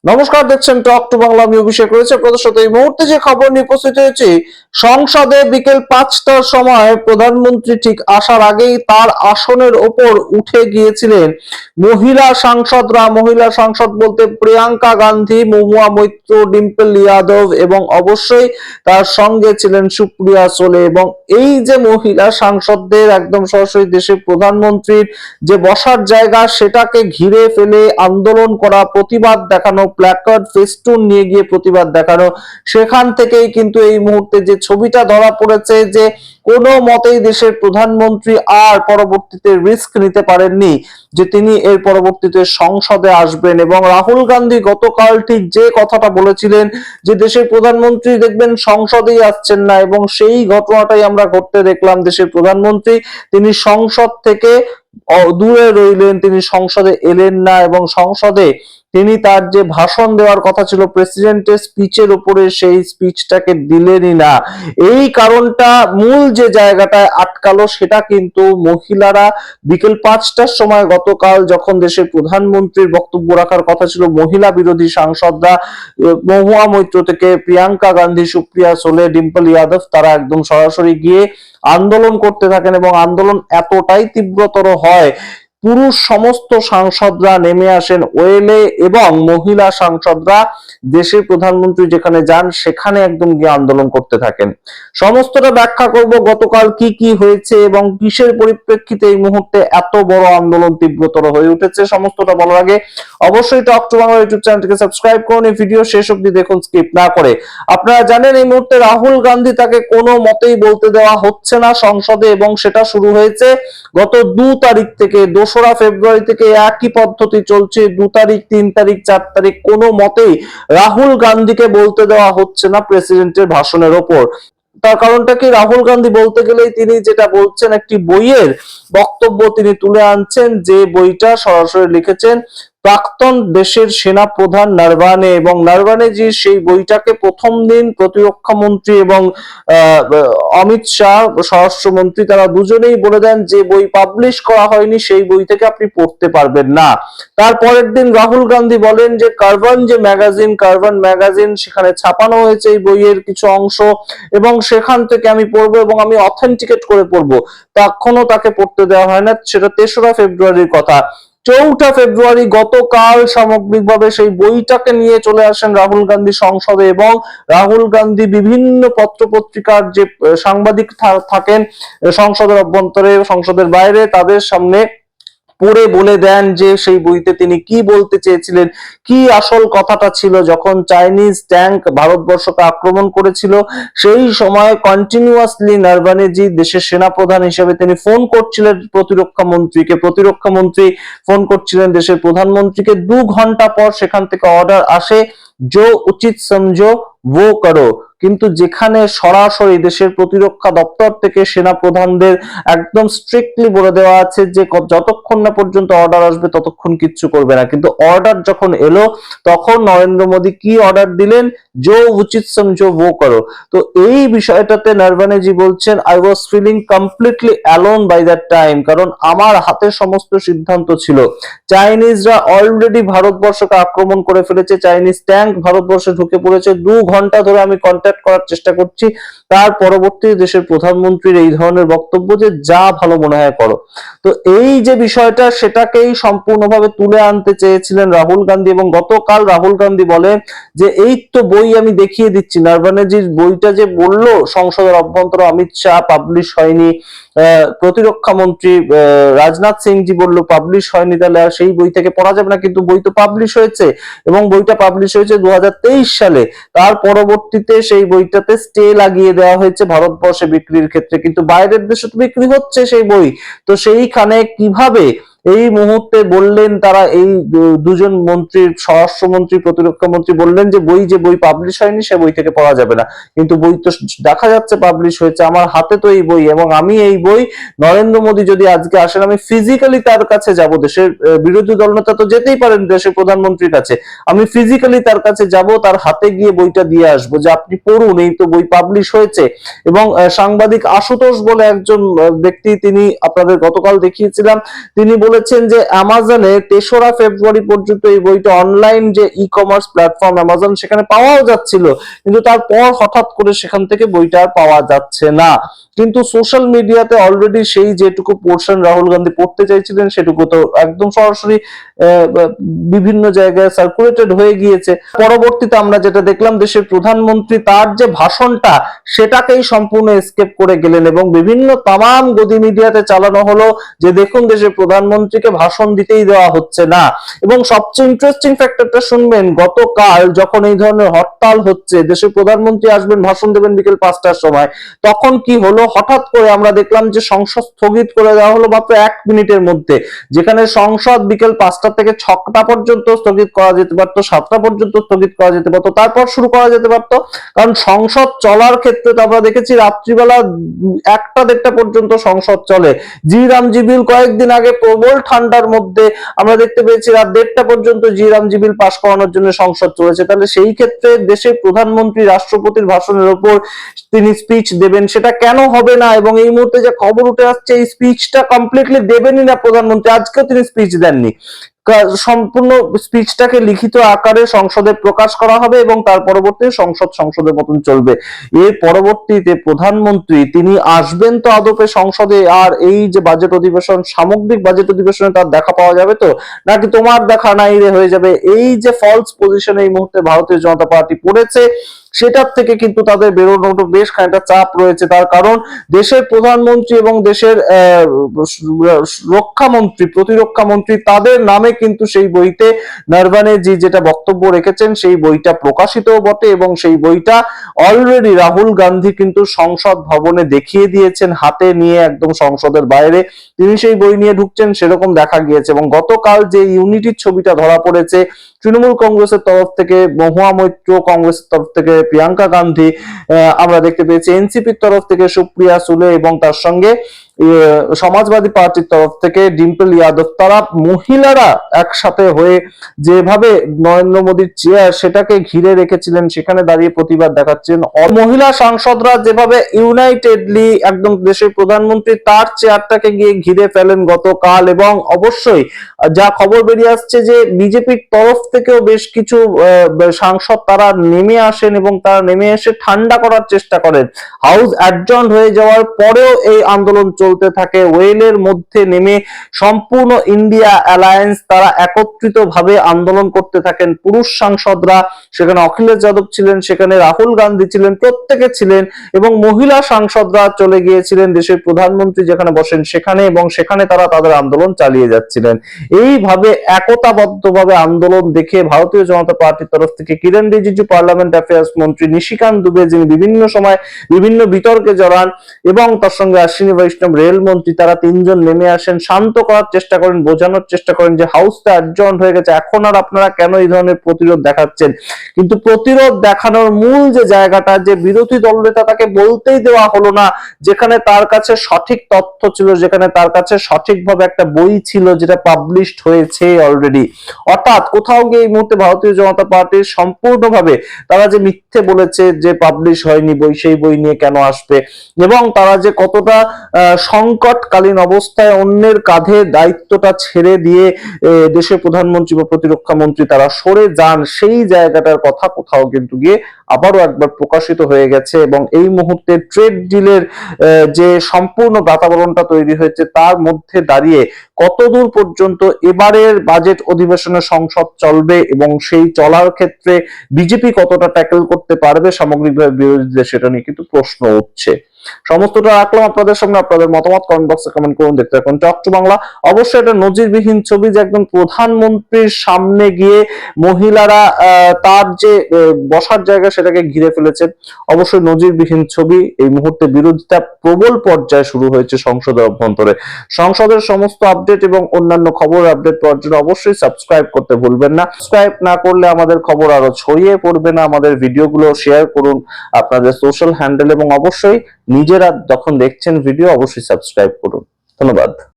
নমস্কার, দেখছেন talk to Bangla. আমি অভিষেক রয়েছে প্রদর্শিত এই মুহূর্তে যে খবর নিয়ে উপস্থিত হয়েছি। সংসদে বিকেল 5টার সময় প্রধানমন্ত্রী ঠিক আসার আগেই তার আসনের ওপর উঠে গিয়েছিলেন মহিলা সাংসদরা। মহিলা সাংসদ বলতে প্রিয়াঙ্কা গান্ধী, মহুয়া মৈত্র, ডিম্পল যাদব এবং অবশ্যই তার সঙ্গে ছিলেন সুপ্রিয়া সোলে। এবং এই যে মহিলা সাংসদদের একদম সরাসরি দেশের প্রধানমন্ত্রীর যে বসার জায়গা সেটাকে ঘিরে ফেলে আন্দোলন করা, প্রতিবাদ দেখানো, প্ল্যাকার্ড ফেস্টুন নিয়ে গিয়ে প্রতিবাদ দেখানো, সেখান থেকেই কিন্তু এই মুহূর্তে যে ছবিটা ধরা পড়েছে যে কোনো মতেই দেশের প্রধানমন্ত্রী আর পরবর্তীতে রিস্ক নিতে পারেননি যে তিনি এর পরবর্তীতে সংসদে আসবেন। এবং রাহুল গান্ধী গতকাল ঠিক যে কথাটা বলেছিলেন যে দেশের প্রধানমন্ত্রী দেখবেন সংসদেই আসছেন না, এবং সেই ঘটনাটাই আমরা ঘটতে দেখলাম। দেশের প্রধানমন্ত্রী তিনি সংসদ থেকে দূরে রইলেন, তিনি সংসদে এলেন না, এবং সংসদে তিনি তার যে ভাষণ দেওয়ার কথা ছিল প্রেসিডেন্টের স্পিচের উপরে, সেই স্পিচটাকে দিলেনই না। এই কারণটা মূল যে জায়গাটায় আটকালো সেটা কিন্তু মহিলারা বিকেল 5টার সময় গতকাল যখন দেশের প্রধানমন্ত্রীর বক্তব্য রাখার কথা ছিল, মহিলা বিরোধী সাংসদরা মহুয়া মৈত্র থেকে প্রিয়াঙ্কা গান্ধী, সুপ্রিয়া সোলে, ডিম্পল যাদব তারা একদম সরাসরি গিয়ে আন্দোলন করতে থাকেন। এবং আন্দোলন এতটাই তীব্রতর হয়, পুরুষ সমস্ত সাংসদরা নেমে আসেন ওয়েলে এবং মহিলা সাংসদরা দেশের প্রধানমন্ত্রী যেখানে যান সেখানে একদম গিয়ে আন্দোলন করতে থাকেন। সমস্তটা ব্যাখ্যা করব গতকাল কি কি হয়েছে এবং কিসের পরিপ্রেক্ষিতে এই মুহূর্তে এত বড় আন্দোলন তীব্রতর হয়ে উঠেছে। সমস্তটা বলার আগে অবশ্যই টক টু বাংলা ইউটিউব চ্যানেলটিকে সাবস্ক্রাইব করুন, এই ভিডিও শেষ অবধি দেখুন, স্কিপ না করে। আপনারা জানেন এই মুহূর্তে রাহুল গান্ধী তাকে কোনো মতেই বলতে দেওয়া হচ্ছে না সংসদে, এবং সেটা শুরু হয়েছে গত 2 তারিখ থেকে। 2রা ফেব্রুয়ারি থেকে একই পদ্ধতি চলছে। 2 তারিখ, 3 তারিখ, 4 তারিখ কোনো মতেই রাহুল গান্ধীকে বলতে দেওয়া হচ্ছে না প্রেসিডেন্টের ভাষণের ওপর। তার কারণটা কি? রাহুল গান্ধী বলতে গেলেই তিনি যেটা বলছেন, একটি বইয়ের বক্তব্য তিনি তুলে আনছেন, যে বইটা সরাসরি লিখেছেন প্রাক্তন দেশের সেনা প্রধান নারভানে। এবং নারভানেজি সেই বইটাকে প্রথম দিন প্রতিরক্ষা মন্ত্রী এবং অমিত শাহ স্বরাষ্ট্রমন্ত্রী তারা দুজনেই বলে দেন যে বই পাবলিশ করা হয়নি, সেই বই থেকে আপনি পড়তে পারবেন না। তারপরের দিন রাহুল গান্ধী বলেন যে কার্বান যে ম্যাগাজিন, কার্বান ম্যাগাজিন সেখানে ছাপানো হয়েছে এই বইয়ের কিছু অংশ, এবং সেখান থেকে আমি পড়বো এবং আমি অথেন্টিকেট করে পড়বো। তখনও তাকে পড়তে দেওয়া হয় না। সেটা 3রা ফেব্রুয়ারির কথা। 4ঠা ফেব্রুয়ারি গতকাল সামগ্রিকভাবে সেই বইটাকে নিয়ে চলে আসেন রাহুল গান্ধী সংসদে, এবং রাহুল গান্ধী বিভিন্ন পত্রপত্রিকার যে সাংবাদিক থাকেন সংসদের অভ্যন্তরে, সংসদের বাইরে, তাদের সামনে পড়ে বলে দেন যে সেই বইতে তিনি কি বলতে চেয়েছিলেন, কি আসল কথাটা ছিল। যখন চাইনিজ ট্যাঙ্ক ভারতবর্ষকে আক্রমণ করেছিল সেই সময় কন্টিনিউয়াসলি নারভানেজি দেশের সেনাপ্রধান হিসেবে তিনি ফোন করছিলেন প্রতিরক্ষা মন্ত্রীকে, প্রতিরক্ষা মন্ত্রী ফোন করছিলেন দেশের প্রধানমন্ত্রীকে। 2 ঘন্টা পর সেখান থেকে অর্ডার আসে, जो उचित समझो वो करो। কিন্তু যেখানে সরাসরি দেশের প্রতিরক্ষা দপ্তর থেকে সেনা প্রধানদের একদম স্ট্রিক্টলি বলে দেওয়া আছে যে যতক্ষণ না পর্যন্ত অর্ডার আসবে ততক্ষণ কিচ্ছু করবে না। কিন্তু অর্ডার যখন এলো তখন নরেন্দ্র মোদী কি অর্ডার দিলেন? जो उचित समझो वो करो। তো এই বিষয়টাতে নারভানেজি বলছেন I was feeling completely alone by that time, কারণ আমার হাতে সমস্ত সিদ্ধান্ত ছিল। চাইনিজরা অলরেডি ভারতবর্ষকে আক্রমণ করে ফেলেছে, চাইনিজ ট্যাঙ্ক ভারতবর্ষে ঢুকে পড়েছে। 2 ঘন্টা ধরে আমি কন্ট্যাক্ট করার চেষ্টা করছি। তার পরবর্তী দেশের প্রধানমন্ত্রীর এই ধরনের বক্তব্য যে যা ভালো মনে হয় করো। তো এই যে বিষয়টা সেটাকেই সম্পূর্ণভাবে তুলে আনতে চেয়েছিলেন রাহুল গান্ধী। এবং গতকাল রাহুল গান্ধী বলেন যে এই তো বই আমি দেখিয়ে দিচ্ছি, নারভানেজির বইটা যে বললো সংসদের অভ্যন্তরে অমিত শাহ পাবলিশ হয়নি, প্রতিরক্ষা মন্ত্রী রাজনাথ সিং জি বললো পাবলিশ হয়নি, তাহলে আর সেই বই থেকে পড়া যাবে না। কিন্তু বই তো পাবলিশ হয়েছে, এবং বইটা পাবলিশ হয়েছে 2023 সালে। তার পরবর্তীতে সেই বইটাতে স্টে লাগিয়ে দেওয়া হয়েছে ভারতবর্ষে বিক্রির ক্ষেত্রে, কিন্তু বাইরের দেশে তো বিক্রি হচ্ছে সেই বই। তো সেইখানে কিভাবে এই মুহূর্তে বললেন তারা, এই দুজন মন্ত্রীর, স্বরাষ্ট্রমন্ত্রী, প্রতিরক্ষা মন্ত্রী বললেন যে বই পাবলিশ হয়নি, সে বই থেকে পড়া যাবে না। কিন্তু বই তো দেখা যাচ্ছে পাবলিশ হয়েছে, আমার হাতে তো এই বই, এবং আমি এই বই নরেন্দ্র মোদী যদি আজকে আসেন আমি ফিজিক্যালি তার কাছে যাব। দেশের বিরোধী দলনেতা তো যেতেই পারেন দেশের প্রধানমন্ত্রীর কাছে, আমি ফিজিক্যালি তার কাছে যাব, তার হাতে গিয়ে বইটা দিয়ে আসবো যে আপনি পড়ুন, এই তো বই পাবলিশ হয়েছে। এবং সাংবাদিক আশুতোষ বলে একজন ব্যক্তি, তিনি আপনাদের গতকাল দেখিয়েছিলাম, তিনি বলে বলেছেন যে অ্যামাজনে 3রা ফেব্রুয়ারি পর্যন্ত এই বইটা অনলাইন যে ই কমার্স প্ল্যাটফর্ম অ্যামাজন সেখানে পাওয়াও যাচ্ছিল, কিন্তু তারপর হঠাৎ করে সেখান থেকে বইটা আর পাওয়া যাচ্ছে না। কিন্তু সোশ্যাল মিডিয়াতে অলরেডি সেই যেটুকু পোর্শন রাহুল গান্ধী পড়তে চাইছিলেন সেটুকু তো একদম সরাসরি বিভিন্ন জায়গায় সার্কুলেটেড হয়ে গিয়েছে। পরবর্তীতে আমরা যেটা দেখলাম, দেশের প্রধানমন্ত্রী তার যে ভাষণটা সেটাকেই সম্পূর্ণ এসকেপ করে গেলেন এবং বিভিন্ন তামাম গদি মিডিয়াতে চালানো হলো যে দেখুন দেশের প্রধানমন্ত্রীকে ভাষণ দিতেই দেওয়া হচ্ছে না। এবং সবচেয়ে ইন্টারেস্টিং ফ্যাক্টরটা শুনবেন, গতকাল যখন এই ধরনের হরতাল হচ্ছে, দেশের প্রধানমন্ত্রী আসবেন ভাষণ দেবেন বিকেল 5টার সময়, তখন কি হলো, হঠাৎ করে আমরা দেখলাম যে সংসদ স্থগিত করে দেওয়া হলো মাত্র 1 মিনিটের মধ্যে। যেখানে সংসদ বিকেল 5টা থেকে 6টা পর্যন্ত স্থগিত করা যেতে পারতো, 7টা পর্যন্ত স্থগিত করা যেতে পারতো, তারপর শুরু করা যেতে পারতো। কারণ সংসদ চলার ক্ষেত্রে তো আমরা দেখেছি রাত্রিবেলা 1টা-1:30টা পর্যন্ত সংসদ চলে। জি রামজি বিল কয়েকদিন আগে প্রবল ঠান্ডার মধ্যে আমরা দেখতে পেয়েছি রাত 1:30টা পর্যন্ত জি রামজি বিল পাশ করানোর জন্য সংসদ চলেছে। তাহলে সেই ক্ষেত্রে দেশের প্রধানমন্ত্রী রাষ্ট্রপতির ভাষণের উপর তিনি স্পিচ দেবেন, সেটা কেন হবে না? এবং এই মুহূর্তে যে খবর উঠে আসছে, এই স্পিচটা কমপ্লিটলি দেবেনই না প্রধানমন্ত্রী। আজকেও তিনি স্পিচ দেননি, সম্পূর্ণ স্পিচটাকে লিখিত আকারে সংসদে প্রকাশ করা হবে এবং তার পরবর্তী সংসদের মতন চলবে। এর পরবর্তীতে প্রধানমন্ত্রী তিনি আসবেন তো আদপে সংসদে, আর এই যে বাজেট অধিবেশন, সামগ্রিক বাজেট অধিবেশনে তার দেখা পাওয়া যাবে তো, নাকি তোমার দেখা নাই রে হয়ে যাবে? এই যে ফলস পজিশনে এই মুহূর্তে ভারতীয় জনতা পার্টি পড়েছে, সেটার থেকে কিন্তু তাদের বেরোনোর বেশ খানিকটা চাপ রয়েছে। তার কারণ দেশের প্রধানমন্ত্রী এবং দেশের রক্ষামন্ত্রী, প্রতিরক্ষা মন্ত্রী, তাদের নামে কিন্তু সেই বইতে নরভানে জি যেটা বক্তব্য রেখেছেন সেই বইটা প্রকাশিত বটে এবং সেই বইটা অলরেডি রাহুল গান্ধী কিন্তু সংসদ ভবনে দেখিয়ে দিয়েছেন হাতে নিয়ে, একদম সংসদের বাইরে তিনি সেই বই নিয়ে ঢুকছেন সেরকম দেখা গিয়েছে। এবং গতকাল যে ইউনিটির ছবিটা ধরা পড়েছে, তৃণমূল কংগ্রেসের তরফ থেকে মহুয়া মৈত্র, কংগ্রেসের তরফ থেকে প্রিয়াঙ্কা গান্ধী, আমরা দেখতে পেয়েছি এনসিপির তরফ থেকে সুপ্রিয়া সুলে এবং তার সঙ্গে সমাজবাদী পার্টির তরফ থেকে ডিম্পল যাদব, তারা মহিলারা একসাথে হয়ে যেভাবে নরেন্দ্র মোদীর চেয়ার সেটাকে ঘিরে রেখেছিলেন, সেখানে দাঁড়িয়ে প্রতিবাদ দেখাচ্ছেন। মহিলা সাংসদরা যেভাবে ইউনাইটেডলি একদম দেশের প্রধানমন্ত্রী তার চেয়ারটাকে গিয়ে ঘিরে ফেলেন গতকাল। এবং অবশ্যই যা খবর বেরিয়ে আসছে যে বিজেপির তরফ থেকেও বেশ কিছু সাংসদ তারা নেমে আসেন এবং তারা নেমে এসে ঠান্ডা করার চেষ্টা করেন। হাউস অ্যাডজর্ন হয়ে যাওয়ার পরেও এই আন্দোলন চলতে থাকে। ওয়েলের মধ্যে নেমে সম্পূর্ণ ইন্ডিয়া অ্যালায়েন্স তারা একত্রিত ভাবে আন্দোলন করতে থাকেন। পুরুষ সাংসদরা, সেখানে অখিলেশ যাদব ছিলেন, সেখানে রাহুল গান্ধী ছিলেন, প্রত্যেকে ছিলেন। এবং মহিলা সাংসদরা চলে গিয়েছিলেন দেশের প্রধানমন্ত্রী যেখানে বসেন সেখানে, এবং সেখানে তারা তাদের আন্দোলন চালিয়ে যাচ্ছিলেন। এইভাবে একতাবদ্ধভাবে আন্দোলন দেখে ভারতীয় জনতা পার্টির তরফ থেকে কিরণ রিজিজু, পার্লামেন্ট অ্যাফেয়ার্স মন্ত্রী নিশিকান্ত দুবে, যিনি বিভিন্ন সময় বিভিন্ন বিতর্কে জড়ান, এবং তার সঙ্গে অশ্বিনী বৈষ্ণব রেল মন্ত্রী, তারা তিনজন নেমে আসেন, শান্ত করার চেষ্টা করেন, বোঝানোর চেষ্টা করেন যে হাউসটা অ্যাডজর্ন হয়ে গেছে, এখন আর আপনারা কেন এই ধরনের প্রতিরোধ দেখাচ্ছেন। কিন্তু প্রতিরোধ দেখানোর মূল যে জায়গাটা, যে বিরোধী দলনেতা তাকে বলতেই দেওয়া হলো না, যেখানে তার কাছে সঠিক তথ্য ছিল, যেখানে তার কাছে সঠিকভাবে একটা বই ছিল যেটা পাবলিশড হয়েছে অলরেডি। অর্থাৎ কোথাও গিয়ে এই মুহূর্তে ভারতীয় জনতা পার্টির সম্পূর্ণভাবে তারা যে মিথ্যে বলেছে যে পাবলিশ হয়নি বই, সেই বই নিয়ে কেন আসবে, এবং তারা যে কতটা সংকটকালীন অবস্থায় অন্যের কাঁধে দায়িত্বটা ছেড়ে দিয়ে দেশের প্রধানমন্ত্রী বা প্রতিরক্ষা মন্ত্রী তারা সরে যান, সেই জায়গাটার কথা কোথাও কিন্তু গিয়ে আবারও একবার প্রকাশিত হয়ে গেছে। এবং এই মুহূর্তে ট্রেড ডিলের যে সম্পূর্ণ বাতাবরণটা তৈরি হয়েছে তার মধ্যে দাঁড়িয়ে কতদূর পর্যন্ত এবারের বাজেট অধিবেশনে সংসদ চলবে এবং সেই চলার ক্ষেত্রে বিজেপি কতটা ট্যাকেল করতে পারবে সামগ্রিকভাবে বিরোধীদের, সেটা নিয়ে কিন্তু প্রশ্ন উঠছে। সমস্তটা রাখলাম আপনাদের সামনে, আপনাদের মতামত কমেন্ট বক্সে কমেন্ট করুন। দেখতে থাকুন টক টু বাংলা। অবশ্যই এটা নজিরবিহীন ছবি যে একদম প্রধানমন্ত্রীর সামনে গিয়ে মহিলারা তার যে বসার জায়গা সেটাকে ঘিরে ফেলেছে। অবশ্যই নজিরবিহীন ছবি। এই মুহূর্তে বিরোধিতা প্রবল পর্যায়ে শুরু হয়েছে সংসদের অভ্যন্তরে। সংসদের সমস্ত আপডেট এবং অন্যান্য খবর আপডেট পাওয়ার জন্য অবশ্যই সাবস্ক্রাইব করতে ভুলবেন না। সাবস্ক্রাইব না করলে আমাদের খবর আরো ছড়িয়ে পড়বে না। আমাদের ভিডিওগুলো শেয়ার করুন আপনাদের সোশ্যাল হ্যান্ডেল, এবং অবশ্যই নিজেরা যখন দেখছেন ভিডিও অবশ্যই সাবস্ক্রাইব করুন। ধন্যবাদ।